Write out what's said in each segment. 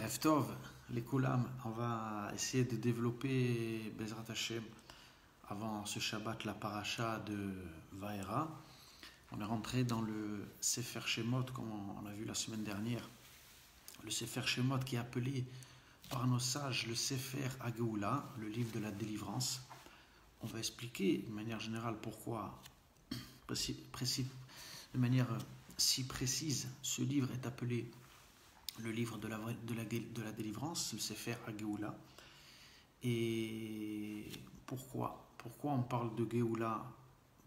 Erev Tov, les Koulam, on va essayer de développer Bezrat Hashem avant ce Shabbat la paracha de Vaera. On est rentré dans le Sefer Shemot, comme on a vu la semaine dernière. Le Sefer Shemot qui est appelé par nos sages le Sefer Hageoula, le livre de la délivrance. On va expliquer de manière générale pourquoi, de manière si précise, ce livre est appelé le livre de la délivrance, le Sefer Hageoula. Et pourquoi on parle de Géoula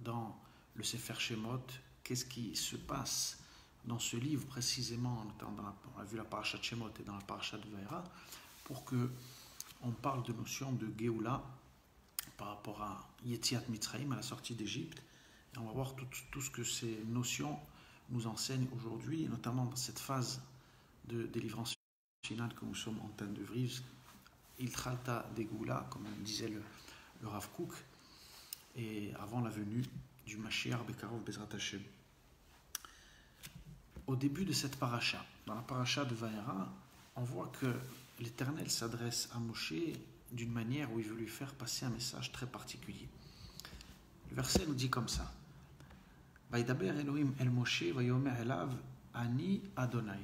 dans le Sefer Shemot? Qu'est-ce qui se passe dans ce livre précisément? On a vu la paracha de Shemot et dans la paracha de Vaera, pour que on parle de notion de Géoula par rapport à Yetziat Mitzrayim, à la sortie d'Égypte. Et on va voir tout ce que ces notions nous enseignent aujourd'hui, notamment dans cette phase de délivrance finale que nous sommes en train de vivre, Ilchalta de Géoula, comme disait le Rav Kook, et avant la venue du Mashiach Bekarov Bezrat Hashem. Au début de cette paracha, dans la paracha de Vaera, on voit que l'Éternel s'adresse à Moshe d'une manière où il veut lui faire passer un message très particulier. Le verset nous dit comme ça: Vaidaber Elohim el Moshe vayomer elav ani Adonai.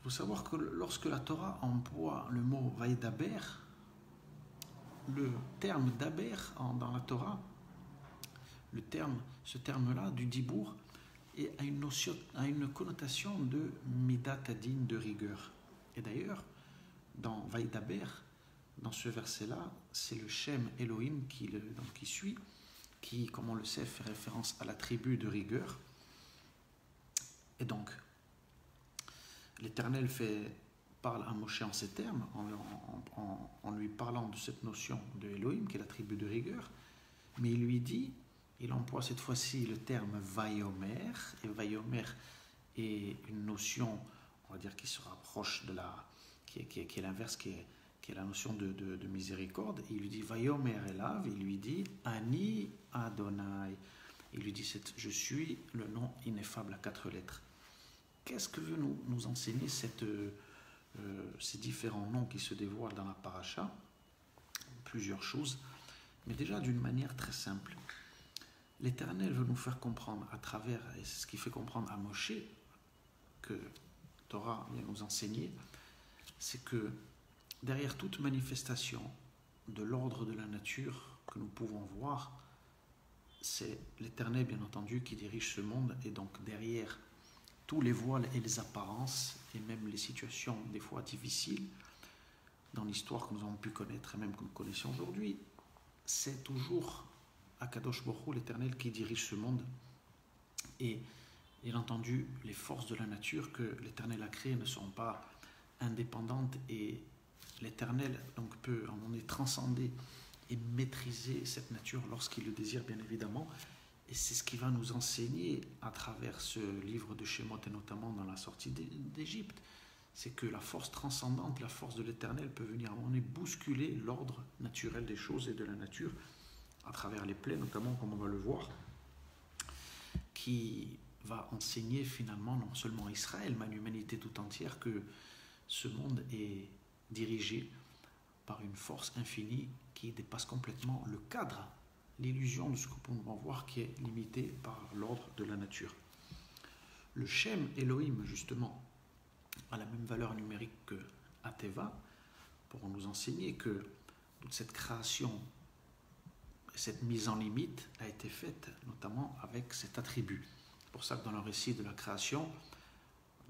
Il faut savoir que lorsque la Torah emploie le mot Vaidaber, le terme Daber dans la Torah, ce terme-là du Dibour, a une connotation de Midat Adin, de rigueur. Et d'ailleurs, dans Vaidaber, dans ce verset-là, c'est le Shem Elohim qui suit, qui, comme on le sait, fait référence à la tribu de rigueur. Et donc, l'Éternel parle à Moshe en ces termes, en lui parlant de cette notion de Elohim, qui est la tribu de rigueur, mais il emploie cette fois-ci le terme Vayomer, et Vayomer est une notion, on va dire, qui se rapproche de qui est l'inverse, qui est la notion de miséricorde. Et il lui dit Vayomer Elav, il lui dit Ani Adonai, il lui dit je suis le nom ineffable à 4 lettres. Qu'est-ce que veut nous enseigner ces différents noms qui se dévoilent dans la paracha? Plusieurs choses, mais déjà d'une manière très simple. L'Éternel veut nous faire comprendre à travers, et c'est ce qui fait comprendre à Moshe, que Torah vient nous enseigner, c'est que derrière toute manifestation de l'ordre de la nature que nous pouvons voir, c'est l'Éternel bien entendu qui dirige ce monde, et donc derrière tous les voiles et les apparences, et même les situations des fois difficiles dans l'histoire que nous avons pu connaître et même que nous connaissons aujourd'hui, c'est toujours Akadosh Baruch Hu, l'Éternel, qui dirige ce monde. Et bien entendu, les forces de la nature que l'Éternel a créées ne sont pas indépendantes, et l'Éternel donc peut en donner transcender et maîtriser cette nature lorsqu'il le désire, bien évidemment. Et c'est ce qui va nous enseigner à travers ce livre de Shemot, et notamment dans la sortie d'Égypte. C'est que la force transcendante, la force de l'Éternel peut venir à un moment donné bousculer l'ordre naturel des choses et de la nature à travers les plaies, notamment, comme on va le voir, qui va enseigner finalement non seulement à Israël, mais à l'humanité tout entière, que ce monde est dirigé par une force infinie qui dépasse complètement le cadre, l'illusion de ce que nous pouvons voir, qui est limité par l'ordre de la nature. Le Shem Elohim, justement, a la même valeur numérique que Ateva, pour nous enseigner que toute cette création, cette mise en limite a été faite notamment avec cet attribut. C'est pour ça que dans le récit de la création,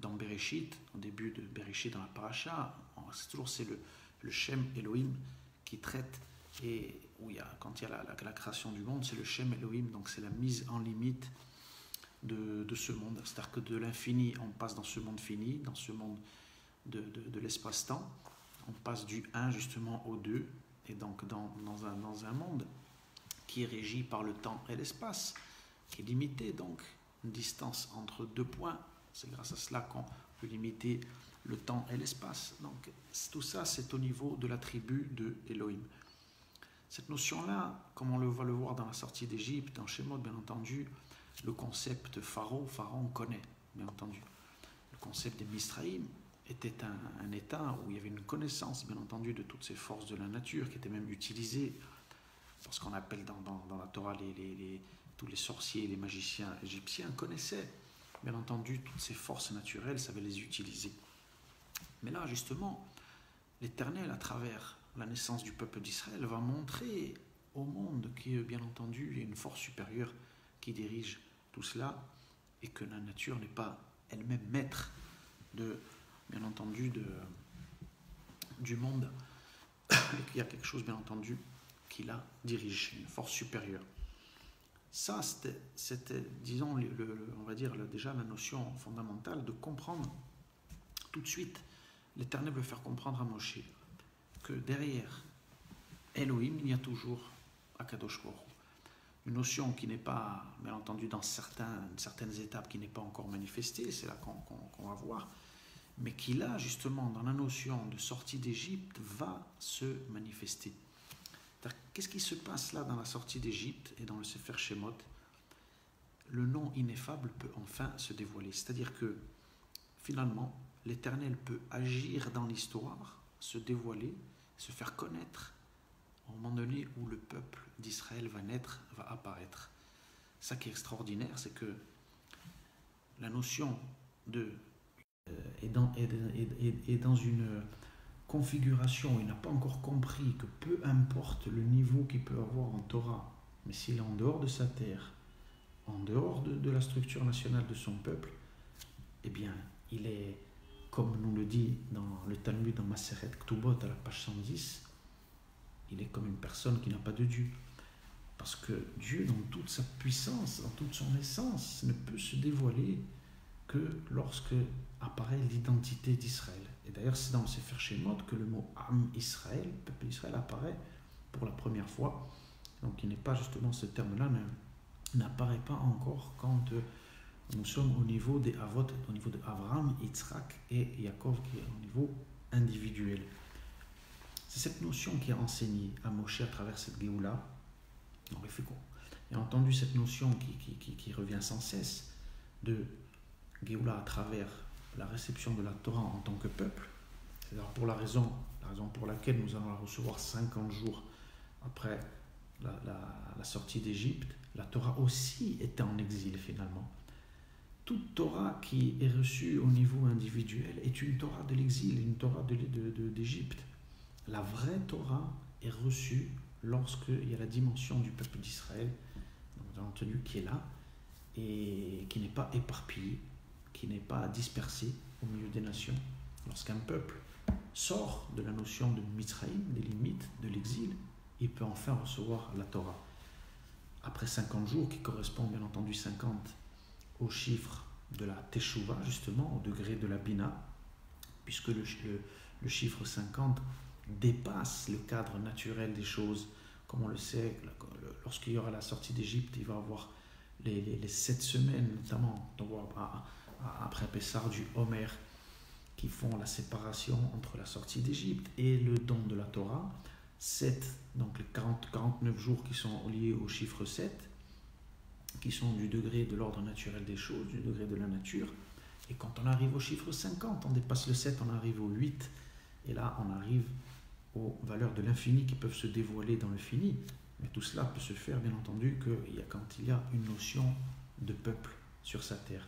dans Bereshit, au début de Bereshit, dans la paracha, c'est le Shem Elohim qui traite, et quand il y a la création du monde, c'est le Shem Elohim, donc c'est la mise en limite de ce monde. C'est-à-dire que de l'infini, on passe dans ce monde fini, dans ce monde de l'espace-temps, on passe du 1 justement au 2, et donc dans un monde qui est régi par le temps et l'espace, qui est limité, donc une distance entre 2 points. C'est grâce à cela qu'on peut limiter le temps et l'espace. Donc tout ça, c'est au niveau de l'attribut de Elohim. Cette notion-là, comme on va le voir dans la sortie d'Égypte, dans Shemot, bien entendu, le concept Pharaon, on connaît, bien entendu. Le concept des Misraïm, était un état où il y avait une connaissance, bien entendu, de toutes ces forces de la nature qui étaient même utilisées, parce qu'on appelle dans la Torah tous les sorciers, les magiciens égyptiens connaissaient, bien entendu, toutes ces forces naturelles, savaient les utiliser. Mais là, justement, l'Éternel, à travers la naissance du peuple d'Israël, va montrer au monde qu'il bien entendu, il y a une force supérieure qui dirige tout cela et que la nature n'est pas elle-même maître bien entendu, du monde et qu'il y a quelque chose, bien entendu, qui la dirige, une force supérieure. Ça, c'était disons, on va dire déjà la notion fondamentale de comprendre tout de suite. L'Éternel veut faire comprendre à Moshe que derrière Elohim, il y a toujours Akadosh Baruch Hu. Une notion qui n'est pas, bien entendu, dans certaines étapes, qui n'est pas encore manifestée, c'est là qu'on va voir, mais qui là, justement, dans la notion de sortie d'Égypte, va se manifester. Qu'est-ce qui se passe là dans la sortie d'Égypte et dans le Sefer Shemot? Le nom ineffable peut enfin se dévoiler. C'est-à-dire que, finalement, l'Éternel peut agir dans l'histoire, se dévoiler, se faire connaître, au moment donné où le peuple d'Israël va naître, va apparaître. Ça qui est extraordinaire, c'est que la notion est dans une configuration où il n'a pas encore compris que peu importe le niveau qu'il peut avoir en Torah, mais s'il est en dehors de sa terre, en dehors de la structure nationale de son peuple, eh bien, il est, comme nous le dit dans le Talmud, dans Maseret Ktubot, à la page 110, il est comme une personne qui n'a pas de Dieu. Parce que Dieu, dans toute sa puissance, dans toute son essence, ne peut se dévoiler que lorsque apparaît l'identité d'Israël. Et d'ailleurs, c'est dans le Sefer Shemot que le mot Am Israël, peuple d'Israël, apparaît pour la première fois. Donc, il n'est pas justement, ce terme-là n'apparaît pas encore quand nous sommes au niveau des Avot, au niveau de Abraham, Yitzhak et Yaakov, qui est au niveau individuel. C'est cette notion qui a enseigné à Moshe à travers cette Géoula. Donc, il a entendu cette notion qui revient sans cesse de Géoula à travers la réception de la Torah en tant que peuple. C'est-à-dire pour la raison pour laquelle nous allons la recevoir 50 jours après la sortie d'Égypte. La Torah aussi était en exil finalement. Toute Torah qui est reçue au niveau individuel est une Torah de l'exil, une Torah d'Égypte. La vraie Torah est reçue lorsqu'il y a la dimension du peuple d'Israël, bien entendu, qui est là et qui n'est pas éparpillé, qui n'est pas dispersé au milieu des nations. Lorsqu'un peuple sort de la notion de Mitzraïm, des limites de l'exil, il peut enfin recevoir la Torah. Après 50 jours, qui correspond bien entendu 50 au chiffre de la Teshuvah, justement, au degré de la Bina, puisque le chiffre 50 dépasse le cadre naturel des choses. Comme on le sait, lorsqu'il y aura la sortie d'Égypte, il va y avoir les 7 semaines, notamment après Pessah du Homer, qui font la séparation entre la sortie d'Égypte et le don de la Torah. 7, donc les 49 jours qui sont liés au chiffre 7, qui sont du degré de l'ordre naturel des choses, du degré de la nature. Et quand on arrive au chiffre 50, on dépasse le 7, on arrive au 8, et là on arrive aux valeurs de l'infini qui peuvent se dévoiler dans le fini. Mais tout cela peut se faire, bien entendu, quand il y a une notion de peuple sur sa terre.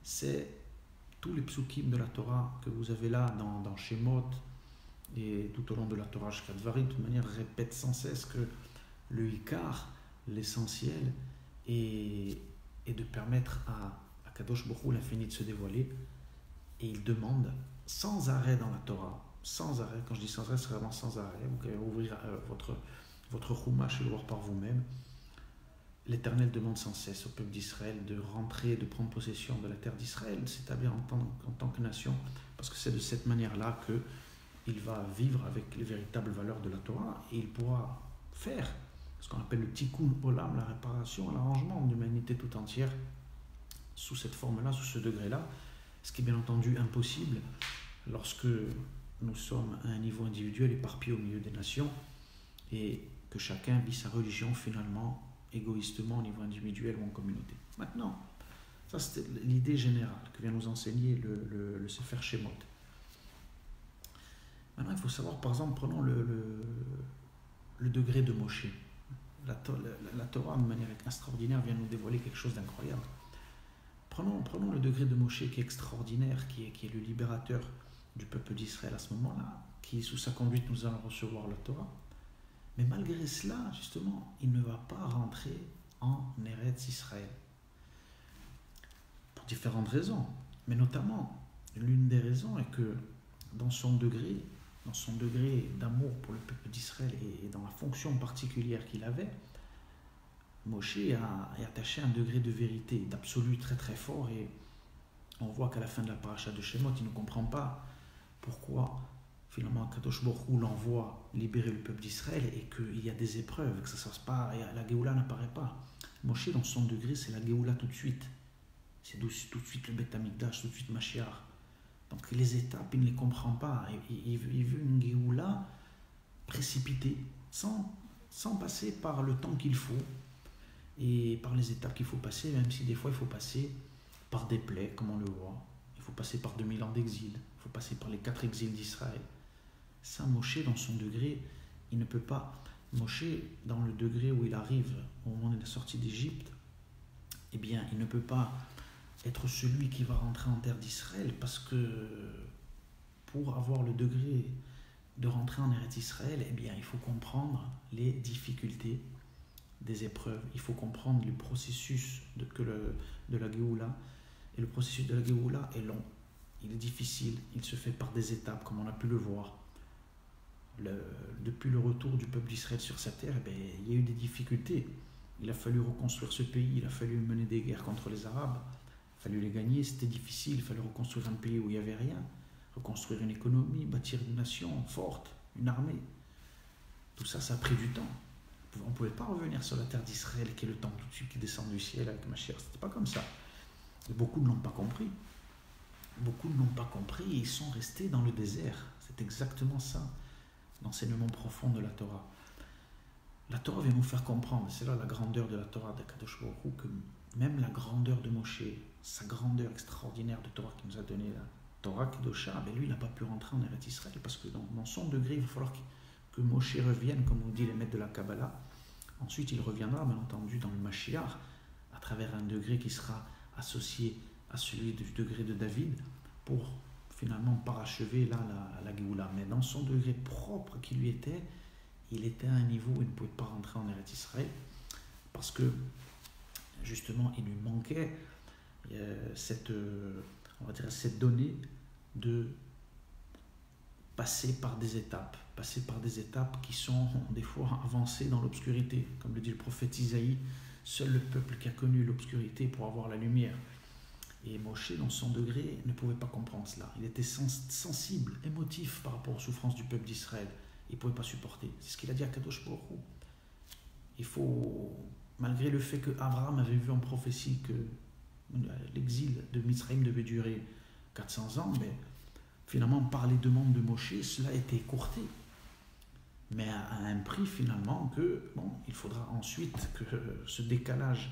C'est tous les psukim de la Torah que vous avez là dans Shemot et tout au long de la Torah jusqu'à Dvarim, de toute manière, répète sans cesse que le Ikar, l'essentiel, est de permettre à Kadosh Baruch Hu, l'infini, de se dévoiler. Et il demande sans arrêt dans la Torah, sans arrêt, quand je dis sans arrêt, c'est vraiment sans arrêt, vous pouvez ouvrir votre Chumash et le voir par vous-même. L'Éternel demande sans cesse au peuple d'Israël de rentrer, de prendre possession de la terre d'Israël, de s'établir en tant que nation, parce que c'est de cette manière-là qu'il va vivre avec les véritables valeurs de la Torah, et il pourra faire ce qu'on appelle le tikkun olam, la réparation, l'arrangement de l'humanité tout entière, sous cette forme-là, sous ce degré-là, ce qui est bien entendu impossible lorsque nous sommes à un niveau individuel éparpillé au milieu des nations, et que chacun vit sa religion finalement égoïstement au niveau individuel ou en communauté. Maintenant, ça c'était l'idée générale que vient nous enseigner le Sefer Shemot. Maintenant, il faut savoir, par exemple, prenons le degré de Moshe. La Torah, de manière extraordinaire, vient nous dévoiler quelque chose d'incroyable. Prenons le degré de Moshe qui est extraordinaire, qui est le libérateur du peuple d'Israël à ce moment-là, qui, sous sa conduite, nous allons recevoir la Torah. Mais malgré cela, justement, il ne va pas rentrer en Eretz Israël. Pour différentes raisons. Mais notamment, l'une des raisons est que dans son degré d'amour pour le peuple d'Israël et dans la fonction particulière qu'il avait, Moshe est attaché à un degré de vérité, d'absolu très très fort, et on voit qu'à la fin de la paracha de Shemot, il ne comprend pas pourquoi finalement Kadosh Baruch Hu l'envoie libérer le peuple d'Israël et qu'il y a des épreuves, que ça ne se passe pas, et la Géoula n'apparaît pas. Moshe, dans son degré, c'est la Géoula tout de suite. C'est tout de suite le Beth Amikdash, tout de suite Mashiach. Donc les étapes, il ne les comprend pas. Il veut une Géoula précipitée, sans passer par le temps qu'il faut et par les étapes qu'il faut passer, même si des fois il faut passer par des plaies, comme on le voit. Il faut passer par 2000 ans d'exil. Il faut passer par les 4 exils d'Israël. Ça, Moshe, dans son degré, il ne peut pas. Moshe, dans le degré où il arrive au moment de la sortie d'Égypte, eh bien, il ne peut pas être celui qui va rentrer en terre d'Israël, parce que pour avoir le degré de rentrer en Eretz Israël, eh bien, il faut comprendre les difficultés des épreuves, il faut comprendre le processus de la Géoula, et le processus de la Géoula est long, il est difficile, il se fait par des étapes, comme on a pu le voir. Depuis le retour du peuple d'Israël sur sa terre, eh bien, il y a eu des difficultés. Il a fallu reconstruire ce pays, il a fallu mener des guerres contre les Arabes, il a fallu les gagner, c'était difficile, il fallait reconstruire un pays où il n'y avait rien, reconstruire une économie, bâtir une nation forte, une armée. Tout ça, ça a pris du temps. On ne pouvait pas revenir sur la terre d'Israël, qui est le temps tout de suite qui descend du ciel avec Mashiach. C'était pas comme ça. Et beaucoup ne l'ont pas compris. Beaucoup ne l'ont pas compris et ils sont restés dans le désert. C'est exactement ça, l'enseignement profond de la Torah. La Torah vient nous faire comprendre, c'est là la grandeur de la Torah de Kadosh Baruch Hu, que même la grandeur de Moshe, sa grandeur extraordinaire de Torah qu'il nous a donné, la Torah Kedosha, ben lui, il n'a pas pu rentrer en Eretz Israël parce que dans son degré, il va falloir que Moshe revienne, comme on dit les maîtres de la Kabbalah. Ensuite, il reviendra, bien entendu, dans le Mashiach, à travers un degré qui sera associé à celui du degré de David, pour finalement parachever là la Géoula. Mais dans son degré propre qui lui était, il était à un niveau où il ne pouvait pas rentrer en Eretz Israël, parce que justement, il lui manquait cette donnée de passer par des étapes qui sont des fois avancées dans l'obscurité. Comme le dit le prophète Isaïe, seul le peuple qui a connu l'obscurité pour avoir la lumière. Et Moshe, dans son degré, ne pouvait pas comprendre cela. Il était sensible, émotif par rapport aux souffrances du peuple d'Israël. Il ne pouvait pas supporter. C'est ce qu'il a dit à Kadosh Baruch Hu. Il faut, malgré le fait qu'Abraham avait vu en prophétie que l'exil de Mitzrayim devait durer 400 ans, mais finalement, par les demandes de Moshe, cela a été écourté. Mais à un prix, finalement, il faudra ensuite que ce décalage,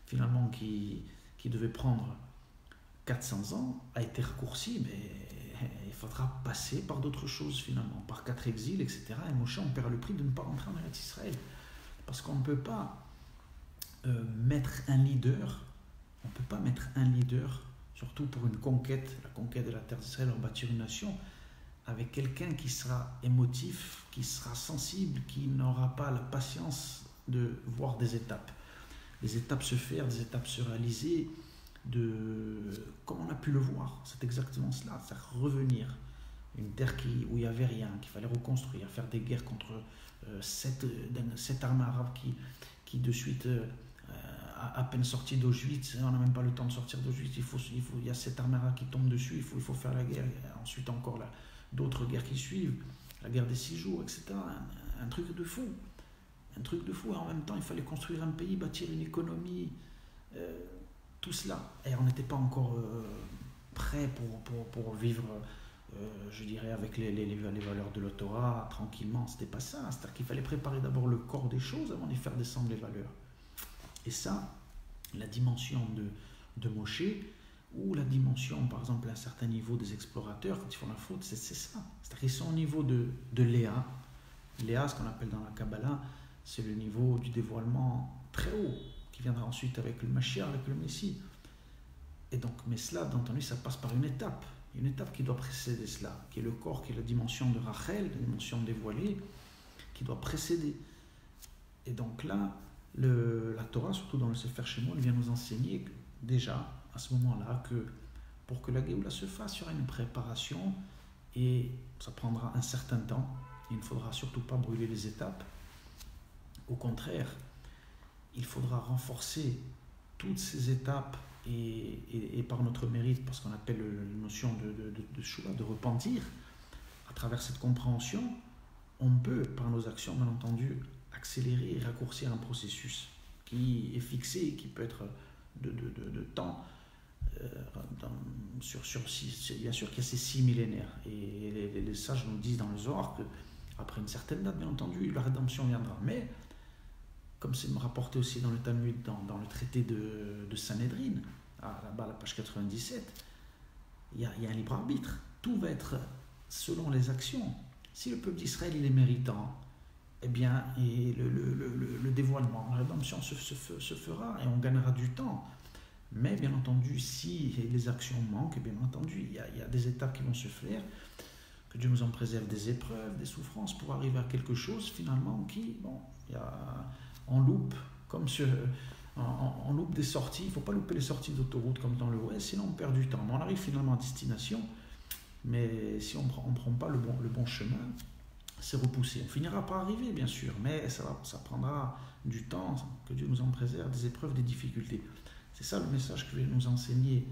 finalement, qui devait prendre 400 ans, a été raccourci, mais il faudra passer par d'autres choses, finalement, par 4 exils, etc. Et Moshe, on perd le prix de ne pas rentrer en Eretz Israël. Parce qu'on ne peut pas mettre un leader, surtout pour une conquête, la conquête de la terre d'Israël, en bâtir une nation, avec quelqu'un qui sera émotif, qui sera sensible, qui n'aura pas la patience de voir des étapes. Les étapes se faire, des étapes se réaliser, comme on a pu le voir, c'est exactement cela, c'est revenir. Une terre où il n'y avait rien, qu'il fallait reconstruire, faire des guerres contre 7 armées arabes qui de suite, à peine sorties d'Auschwitz, on n'a même pas le temps de sortir d'Auschwitz, il y a 7 armées arabes qui tombent dessus, il faut faire la guerre, ensuite encore d'autres guerres qui suivent, la guerre des 6 jours, etc. Un truc de fou, et en même temps il fallait construire un pays, bâtir une économie, tout cela, et on n'était pas encore prêt pour vivre, je dirais, avec les valeurs de la Torah, tranquillement. C'était pas ça, c'est-à-dire qu'il fallait préparer d'abord le corps des choses avant d'y faire descendre les valeurs. Et ça, la dimension de Moshe, ou la dimension, par exemple, à un certain niveau des explorateurs, quand ils font la faute, c'est ça. C'est-à-dire qu'ils sont au niveau de Léa. Léa, ce qu'on appelle dans la Kabbalah, c'est le niveau du dévoilement très haut, qui viendra ensuite avec le Mashiach, avec le Messie. Et donc, mais cela, bien entendu, ça passe par une étape qui doit précéder cela, qui est le corps, qui est la dimension de Rachel, la dimension dévoilée, qui doit précéder. Et donc là, la Torah, surtout dans le Sefer Shemot, elle vient nous enseigner que, déjà, à ce moment-là, que pour que la Géoula se fasse, il y aura une préparation et ça prendra un certain temps. Il ne faudra surtout pas brûler les étapes. Au contraire, il faudra renforcer toutes ces étapes et par notre mérite, parce qu'on appelle la notion de shuvah, de repentir, à travers cette compréhension, on peut, par nos actions, bien entendu, accélérer et raccourcir un processus qui est fixé, qui peut être de temps, bien sûr qu'il y a ces 6 millénaires. Et les sages nous disent dans le Zohar qu'après une certaine date, bien entendu, la rédemption viendra. Mais, comme c'est rapporté aussi dans le Talmud, dans le traité de Sanhedrin, là-bas à la page 97, il y a un libre arbitre. Tout va être selon les actions. Si le peuple d'Israël il est méritant, eh bien, et le dévoilement, la rédemption se fera et on gagnera du temps. Mais bien entendu, si les actions manquent, bien entendu, il y a des étapes qui vont se faire, que Dieu nous en préserve, des épreuves, des souffrances, pour arriver à quelque chose finalement qui, bon, on loupe, comme on loupe des sorties. Il ne faut pas louper les sorties d'autoroute comme dans le Ouest, sinon on perd du temps. Mais on arrive finalement à destination, mais si on ne prend pas le bon chemin, c'est repoussé. On finira par arriver, bien sûr, mais ça prendra du temps, que Dieu nous en préserve, des épreuves, des difficultés. C'est ça le message que veut nous enseigner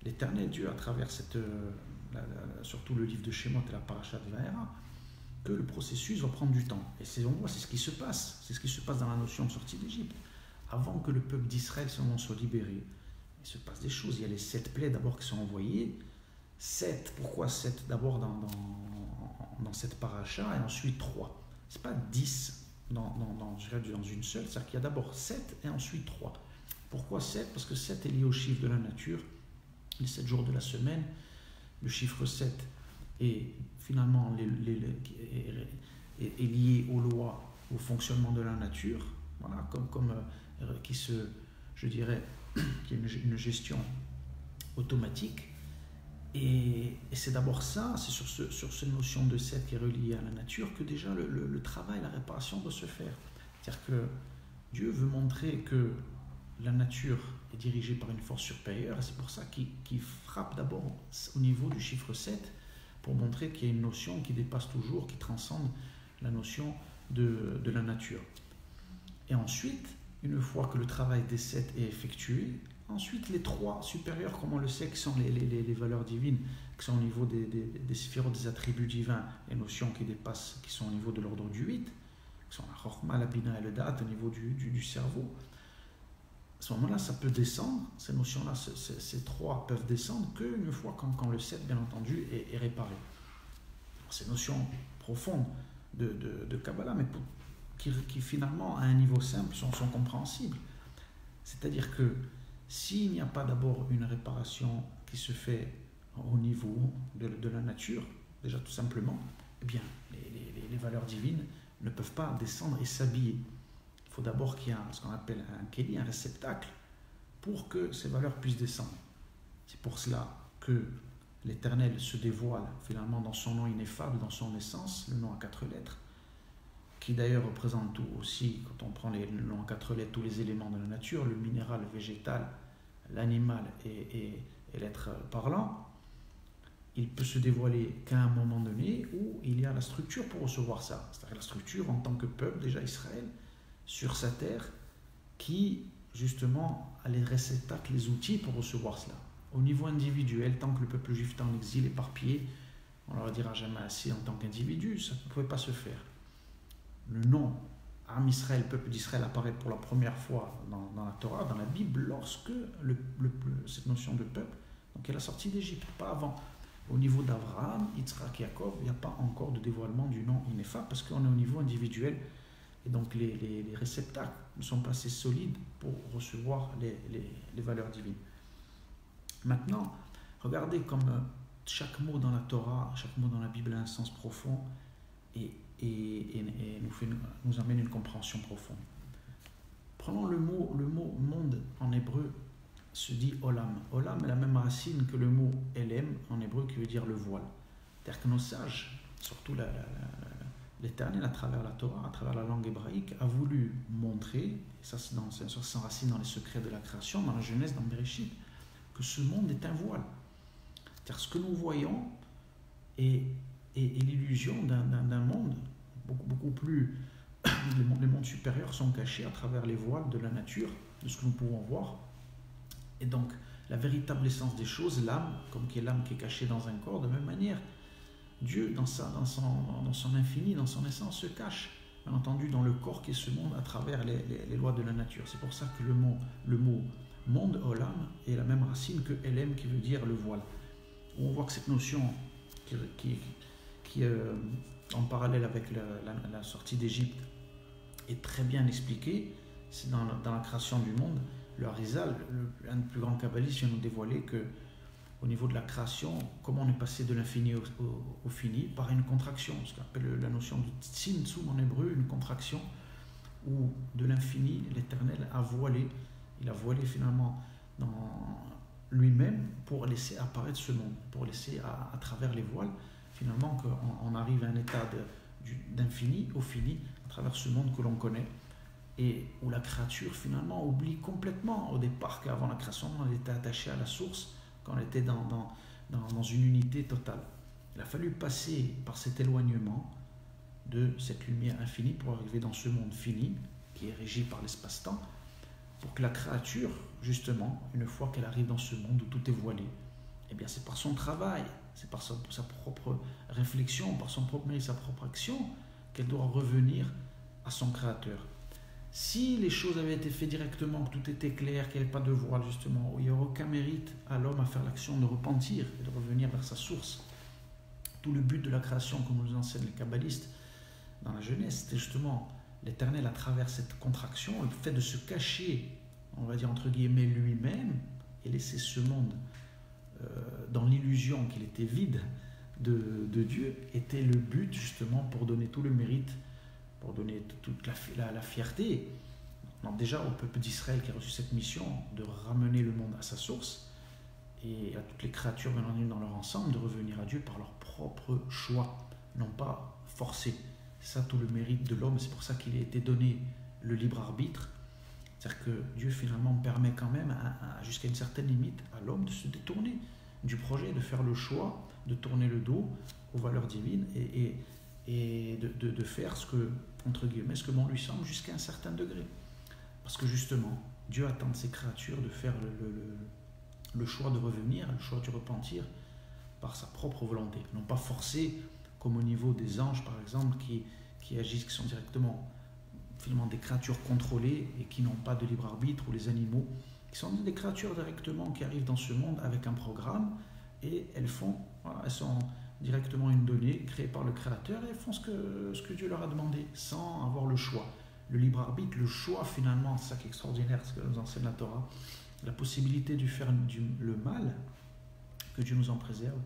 l'Éternel Dieu à travers surtout le livre de Shemot et la paracha de Vaera, que le processus va prendre du temps. Et c'est ce qui se passe. C'est ce qui se passe dans la notion de sortie d'Égypte. Avant que le peuple d'Israël soit libéré, il se passe des choses. Il y a les 7 plaies d'abord qui sont envoyées. 7, pourquoi 7 d'abord dans cette paracha et ensuite 3. Ce n'est pas 10 dans une seule, c'est-à-dire qu'il y a d'abord 7 et ensuite 3. Pourquoi 7? Parce que 7 est lié au chiffre de la nature, les 7 jours de la semaine. Le chiffre 7 est finalement est lié aux lois, au fonctionnement de la nature, voilà, je dirais, qui est une gestion automatique. Et c'est d'abord ça, c'est sur cette notion de 7 qui est reliée à la nature que déjà le travail, la réparation doit se faire. C'est-à-dire que Dieu veut montrer que la nature est dirigée par une force supérieure, et c'est pour ça qu'il frappe d'abord au niveau du chiffre 7 pour montrer qu'il y a une notion qui dépasse toujours, qui transcende la notion de la nature. Et ensuite, une fois que le travail des 7 est effectué, ensuite les 3 supérieurs, comme on le sait, qui sont les valeurs divines, qui sont au niveau des sphérotes, des attributs divins, les notions qui dépassent, qui sont au niveau de l'ordre du 8, qui sont la Chokhmah, la Bina et le Dat, au niveau du cerveau. À ce moment-là, ça peut descendre, ces notions-là, ces 3 peuvent descendre qu'une fois quand le 7, bien entendu, est réparé. Alors, ces notions profondes de Kabbalah, mais qui finalement, à un niveau simple, sont compréhensibles. C'est-à-dire que s'il n'y a pas d'abord une réparation qui se fait au niveau de la nature, déjà tout simplement, eh bien, les valeurs divines ne peuvent pas descendre et s'habiller. Il faut d'abord qu'il y ait ce qu'on appelle un kéli, un réceptacle, pour que ces valeurs puissent descendre. C'est pour cela que l'Éternel se dévoile finalement dans son nom ineffable, dans son essence, le nom à 4 lettres, qui d'ailleurs représente tout aussi, quand on prend le nom à 4 lettres, tous les éléments de la nature, le minéral, le végétal, l'animal et l'être parlant. Il peut se dévoiler qu'à un moment donné où il y a la structure pour recevoir ça. C'est-à-dire la structure en tant que peuple, déjà Israël, sur sa terre, qui justement a les réceptacles, les outils pour recevoir cela. Au niveau individuel, tant que le peuple juif est en exil, éparpillé, on ne leur dira jamais assez en tant qu'individu, ça ne pouvait pas se faire. Le nom Am Israël, peuple d'Israël, apparaît pour la première fois dans la Torah, dans la Bible, lorsque cette notion de peuple, donc est la sortie d'Égypte, pas avant. Au niveau d'Abraham, Yitzhak, Yaakov, il n'y a pas encore de dévoilement du nom ineffable parce qu'on est au niveau individuel. Et donc les réceptacles ne sont pas assez solides pour recevoir les valeurs divines. Maintenant, regardez comme chaque mot dans la Torah, chaque mot dans la Bible a un sens profond et nous amène une compréhension profonde. Prenons le mot monde en hébreu se dit olam. Olam est la même racine que le mot elem en hébreu qui veut dire le voile. C'est-à-dire que nos sages, surtout l'Éternel à travers la Torah, à travers la langue hébraïque, a voulu montrer, et ça s'enracine dans les secrets de la création, dans la Genèse, dans Bereshit, que ce monde est un voile. C'est-à-dire ce que nous voyons est l'illusion d'un monde beaucoup plus... Les mondes supérieurs sont cachés à travers les voiles de la nature, de ce que nous pouvons voir. Et donc, la véritable essence des choses, l'âme, comme qui est l'âme qui est cachée dans un corps, de même manière, Dieu, dans son infini, dans son essence, se cache, bien entendu, dans le corps qui est ce monde, à travers les lois de la nature. C'est pour ça que le mot monde, olam, est la même racine que elem, qui veut dire le voile. On voit que cette notion qui en parallèle avec la sortie d'Égypte, est très bien expliquée. C'est dans la création du monde. Le Harizal, un des plus grands kabbalistes, vient nous dévoiler que au niveau de la création, comment on est passé de l'infini au fini par une contraction, ce qu'on appelle la notion de tzimtzum en hébreu, une contraction où de l'infini, l'Éternel a voilé, il a voilé finalement dans lui-même pour laisser apparaître ce monde, pour laisser à travers les voiles, finalement qu'on arrive à un état d'infini au fini, à travers ce monde que l'on connaît, et où la créature finalement oublie complètement au départ qu'avant la création, on était attaché à la source, quand on était dans une unité totale. Il a fallu passer par cet éloignement de cette lumière infinie pour arriver dans ce monde fini, qui est régi par l'espace-temps, pour que la créature, justement, une fois qu'elle arrive dans ce monde où tout est voilé, eh bien c'est par son travail, c'est par sa propre réflexion, par son propre mérite, sa propre action, qu'elle doit revenir à son Créateur. Si les choses avaient été faites directement, que tout était clair, qu'il n'y avait pas de voile justement, il n'y aurait aucun mérite à l'homme à faire l'action de repentir et de revenir vers sa source. Tout le but de la création, comme nous enseignent les kabbalistes dans la Genèse, c'était justement l'Éternel à travers cette contraction, le fait de se cacher, on va dire entre guillemets, lui-même et laisser ce monde dans l'illusion qu'il était vide de Dieu, était le but justement pour donner tout le mérite, pour donner toute la fierté, donc déjà au peuple d'Israël qui a reçu cette mission de ramener le monde à sa source, et à toutes les créatures bien entendu dans leur ensemble, de revenir à Dieu par leur propre choix, non pas forcé. C'est ça tout le mérite de l'homme, c'est pour ça qu'il a été donné le libre arbitre, c'est-à-dire que Dieu finalement permet quand même, jusqu'à une certaine limite, à l'homme de se détourner du projet, de faire le choix, de tourner le dos aux valeurs divines et de faire ce que, entre guillemets, ce que bon lui semble jusqu'à un certain degré. Parce que justement, Dieu attend de ses créatures de faire le choix de revenir, le choix du repentir par sa propre volonté. Non pas forcé, comme au niveau des anges par exemple, qui agissent, qui sont directement finalement des créatures contrôlées et qui n'ont pas de libre arbitre, ou les animaux, qui sont des créatures directement qui arrivent dans ce monde avec un programme, et elles sont directement une donnée créée par le Créateur, et elles font ce que Dieu leur a demandé, sans avoir le choix. Le libre arbitre, le choix finalement, c'est ça qui est extraordinaire, ce que nous enseigne la Torah, la possibilité de faire le mal, que Dieu nous en préserve,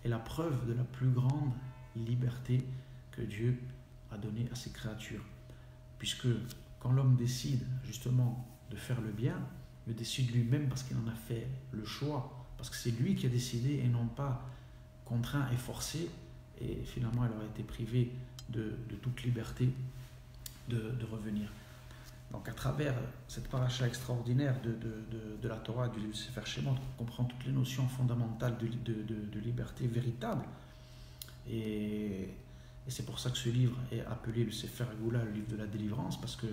est la preuve de la plus grande liberté que Dieu a donnée à ses créatures. Puisque quand l'homme décide justement de faire le bien, il le décide lui-même parce qu'il en a fait le choix, parce que c'est lui qui a décidé et non pas contraint et forcé, et finalement elle aurait été privée de toute liberté de revenir. Donc à travers cette paracha extraordinaire de la Torah, du livre Sefer Shemot, on comprend toutes les notions fondamentales de liberté véritable, et c'est pour ça que ce livre est appelé le Sefer Geoula, le livre de la délivrance, parce que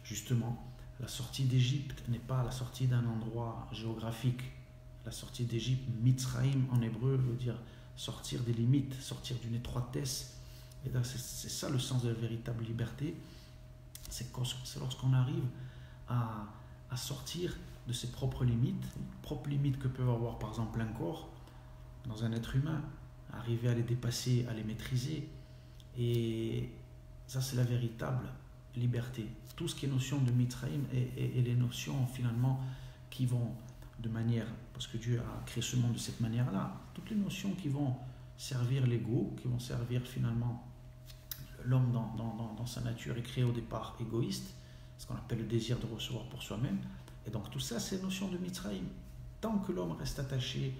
justement la sortie d'Égypte n'est pas la sortie d'un endroit géographique. La sortie d'Égypte, Mitzraïm en hébreu, veut dire sortir des limites, sortir d'une étroitesse. Et c'est ça le sens de la véritable liberté. C'est lorsqu'on arrive à sortir de ses propres limites que peuvent avoir par exemple un corps dans un être humain, arriver à les dépasser, à les maîtriser. Et ça, c'est la véritable liberté. Tout ce qui est notion de Mitzraïm et les notions finalement qui vont de manière, parce que Dieu a créé ce monde de cette manière-là, toutes les notions qui vont servir l'ego, qui vont servir finalement l'homme dans sa nature est créé au départ égoïste, ce qu'on appelle le désir de recevoir pour soi-même. Et donc tout ça, c'est la notion de Mitzrayim. Tant que l'homme reste attaché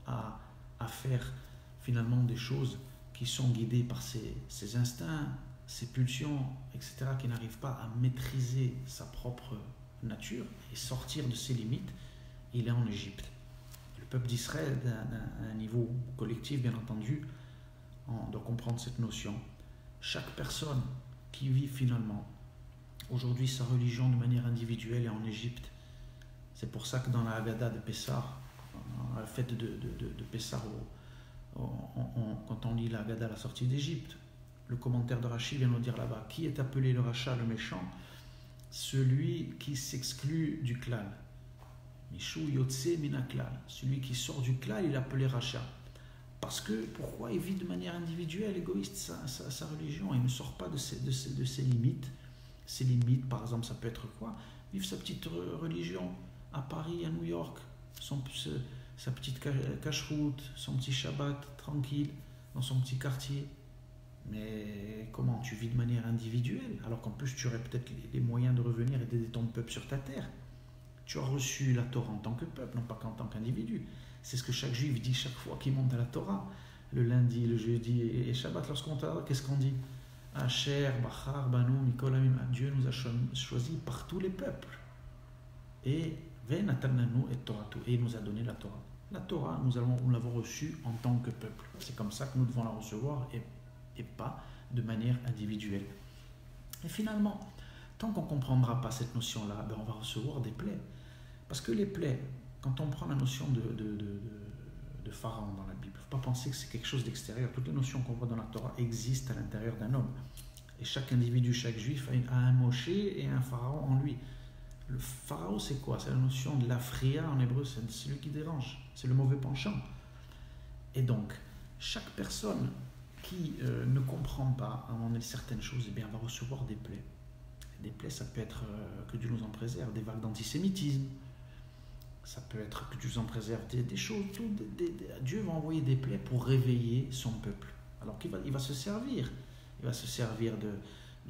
à faire finalement des choses qui sont guidées par ses instincts, ses pulsions, etc., qui n'arrivent pas à maîtriser sa propre nature et sortir de ses limites, il est en Égypte. Le peuple d'Israël, à un niveau collectif, bien entendu, on doit comprendre cette notion. Chaque personne qui vit finalement aujourd'hui sa religion de manière individuelle est en Égypte. C'est pour ça que dans la Haggadah de Pessah, la fête de Pessah, quand on lit la Haggadah à la sortie d'Égypte, le commentaire de Rashi vient nous dire là-bas, qui est appelé le Racha, le méchant? Celui qui s'exclut du klal. Mishu yotse mina klal. Celui qui sort du klal, il est appelé Racha. Parce que, pourquoi il vit de manière individuelle, égoïste, sa religion? Il ne sort pas de ses limites. Ses limites, par exemple, ça peut être quoi? Vivre sa petite religion à Paris, à New York, sa petite cache-route, son petit Shabbat, tranquille, dans son petit quartier. Mais comment? Tu vis de manière individuelle, alors qu'en plus tu aurais peut-être les moyens de revenir et d'aider ton peuple sur ta terre. Tu as reçu la Torah en tant que peuple, non pas qu'en tant qu'individu. C'est ce que chaque juif dit chaque fois qu'il monte à la Torah, le lundi, le jeudi et Shabbat. Lorsqu'on t'a, qu'est-ce qu'on dit? Asher, Bachar, Banu, Mikol, Amim. Dieu nous a choisis par tous les peuples. Et Venatananu et Toratu. Et il nous a donné la Torah. La Torah, nous l'avons reçue en tant que peuple. C'est comme ça que nous devons la recevoir et pas de manière individuelle. Et finalement, tant qu'on ne comprendra pas cette notion-là, on va recevoir des plaies. Parce que les plaies, quand on prend la notion de Pharaon dans la Bible, il ne faut pas penser que c'est quelque chose d'extérieur. Toutes les notions qu'on voit dans la Torah existent à l'intérieur d'un homme. Et chaque individu, chaque juif a un Moshe et un Pharaon en lui. Le Pharaon, c'est quoi? C'est la notion de l'Afria en hébreu, c'est celui qui dérange, c'est le mauvais penchant. Et donc, chaque personne qui ne comprend pas à un moment donné certaines choses, eh bien, va recevoir des plaies. Des plaies, ça peut être, que Dieu nous en préserve, des vagues d'antisémitisme. Ça peut être que Dieu nous en préserve des choses. Dieu va envoyer des plaies pour réveiller son peuple. Alors qu'il va se servir. Il va se servir de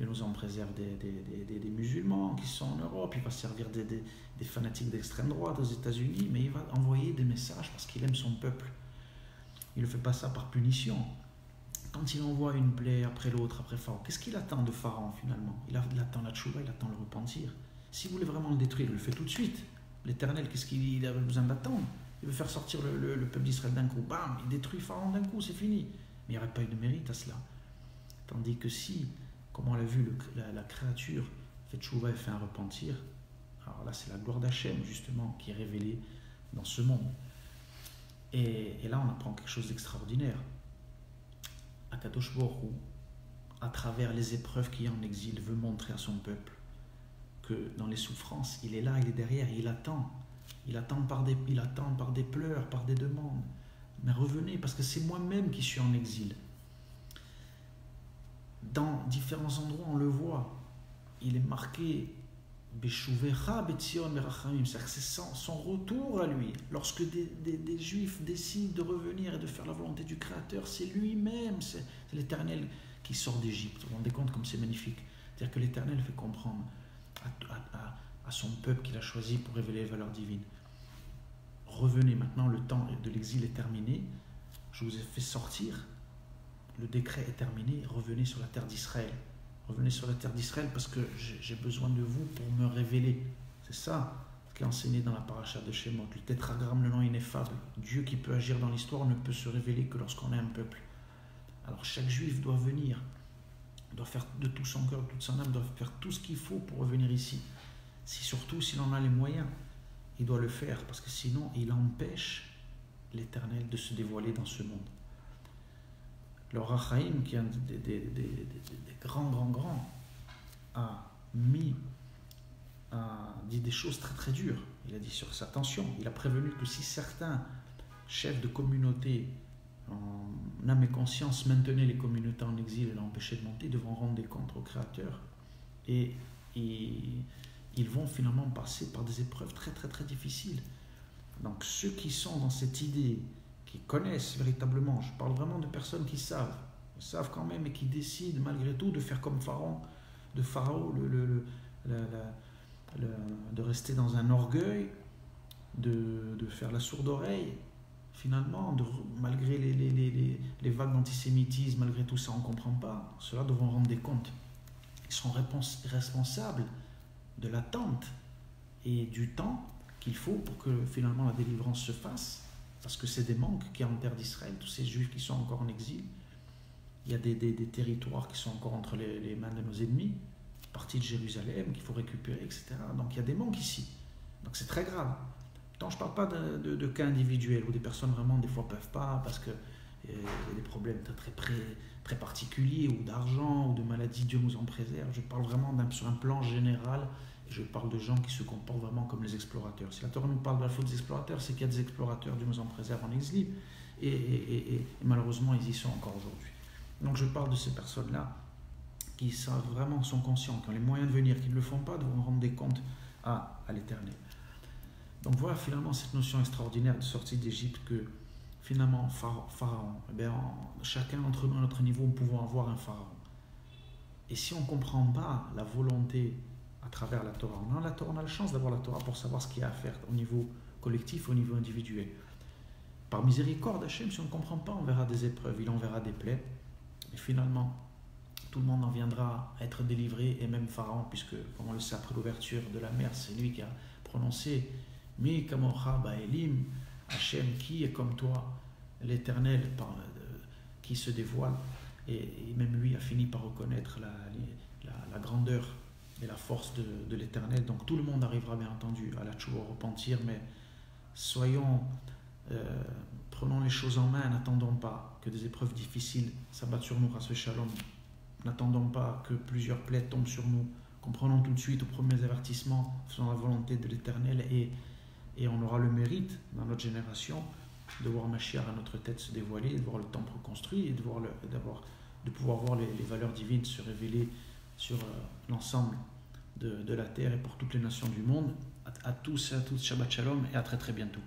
nous en préserve des musulmans qui sont en Europe. Il va se servir des fanatiques d'extrême droite aux États-Unis. Mais il va envoyer des messages parce qu'il aime son peuple. Il ne fait pas ça par punition. Quand il envoie une plaie après l'autre, après Pharaon, qu'est-ce qu'il attend de Pharaon finalement? Il attend la tchouva, il attend le repentir. S'il voulait vraiment le détruire, il le fait tout de suite. L'Éternel, qu'est-ce qu'il avait besoin d'attendre? Il veut faire sortir le peuple d'Israël d'un coup. Bam, il détruit Pharaon d'un coup, c'est fini. Mais il n'y aurait pas eu de mérite à cela. Tandis que si, comme on l'a vu, la créature fait tchouva et fait un repentir, alors là c'est la gloire d'Hachem justement qui est révélée dans ce monde. Et là on apprend quelque chose d'extraordinaire. Akadosh Baruch Hu, à travers les épreuves qu'il y a en exil, veut montrer à son peuple que dans les souffrances, il est là, il est derrière, il attend. Il attend par des pleurs, par des demandes. Mais revenez, parce que c'est moi-même qui suis en exil. Dans différents endroits, on le voit. Il est marqué Beshuvecha Betzion Merachamim, c'est-à-dire que c'est son retour à lui. Lorsque des Juifs décident de revenir et de faire la volonté du Créateur, c'est lui-même, c'est l'Éternel qui sort d'Égypte. Vous vous rendez compte comme c'est magnifique? C'est-à-dire que l'Éternel fait comprendre à son peuple qu'il a choisi pour révéler les valeurs divines. Revenez maintenant, le temps de l'exil est terminé. Je vous ai fait sortir. Le décret est terminé. Revenez sur la terre d'Israël. Revenez sur la terre d'Israël parce que j'ai besoin de vous pour me révéler. C'est ça ce qui est enseigné dans la paracha de Shemot. Le tétragramme, le nom ineffable. Dieu qui peut agir dans l'histoire ne peut se révéler que lorsqu'on est un peuple. Alors chaque juif doit venir, doit faire de tout son cœur, de toute son âme, doit faire tout ce qu'il faut pour revenir ici. Surtout s'il en a les moyens, il doit le faire parce que sinon il empêche l'Éternel de se dévoiler dans ce monde. Le Rachaim, qui est un des grands, a dit des choses très très dures. Il a dit sur sa attention, il a prévenu que si certains chefs de communauté en âme et conscience maintenaient les communautés en exil et l'empêchaient de monter, devront rendre des comptes au Créateur. Et ils vont finalement passer par des épreuves très très très difficiles. Donc ceux qui sont dans cette idée, qui connaissent véritablement, je parle vraiment de personnes qui savent quand même et qui décident malgré tout de faire comme Pharaon, de rester dans un orgueil, de faire la sourde oreille, finalement, malgré les vagues d'antisémitisme, malgré tout ça, on ne comprend pas, ceux-là devront rendre des comptes. Ils sont responsables de l'attente et du temps qu'il faut pour que finalement la délivrance se fasse, parce que c'est des manques qu'il y a en terre d'Israël, tous ces juifs qui sont encore en exil. Il y a des territoires qui sont encore entre les mains de nos ennemis, partie de Jérusalem qu'il faut récupérer, etc. Donc il y a des manques ici. Donc c'est très grave. Donc je ne parle pas de cas individuels où des personnes vraiment des fois ne peuvent pas parce qu'il y a des problèmes très particuliers ou d'argent ou de maladies, Dieu nous en préserve. Je parle vraiment sur un plan général et je parle de gens qui se comportent vraiment comme les explorateurs. Si la Torah nous parle de la faute des explorateurs, c'est qu'il y a des explorateurs, Dieu nous en préserve, en exil et malheureusement ils y sont encore aujourd'hui. Donc je parle de ces personnes-là qui savent vraiment, sont conscients, qui ont les moyens de venir, qui ne le font pas, devront rendre des comptes à l'Éternel. Donc voilà finalement cette notion extraordinaire de sortie d'Égypte que finalement Pharaon, chacun d'entre nous à notre niveau, nous pouvons avoir un Pharaon. Et si on ne comprend pas la volonté à travers la Torah, on a la chance d'avoir la Torah pour savoir ce qu'il y a à faire au niveau collectif, au niveau individuel. Par miséricorde, Hachem, si on ne comprend pas, on verra des épreuves, il enverra des plaies. Et finalement, tout le monde en viendra à être délivré, et même Pharaon, puisque, comme on le sait, après l'ouverture de la mer, c'est lui qui a prononcé « Mi kamocha ba'elim » Hachem, qui est comme toi, l'Éternel, qui se dévoile. Et même lui a fini par reconnaître la grandeur et la force de l'Éternel. Donc tout le monde arrivera bien entendu à la tchouva, au repentir, mais prenons les choses en main, n'attendons pas que des épreuves difficiles s'abattent sur nous, ras shalom. N'attendons pas que plusieurs plaies tombent sur nous. Comprenons tout de suite aux premiers avertissements, faisons la volonté de l'Éternel et on aura le mérite dans notre génération de voir Mashiach à notre tête se dévoiler, de voir le temple reconstruit et de pouvoir voir les valeurs divines se révéler sur l'ensemble de la terre et pour toutes les nations du monde. À tous et à toutes, Shabbat Shalom et à très très bientôt.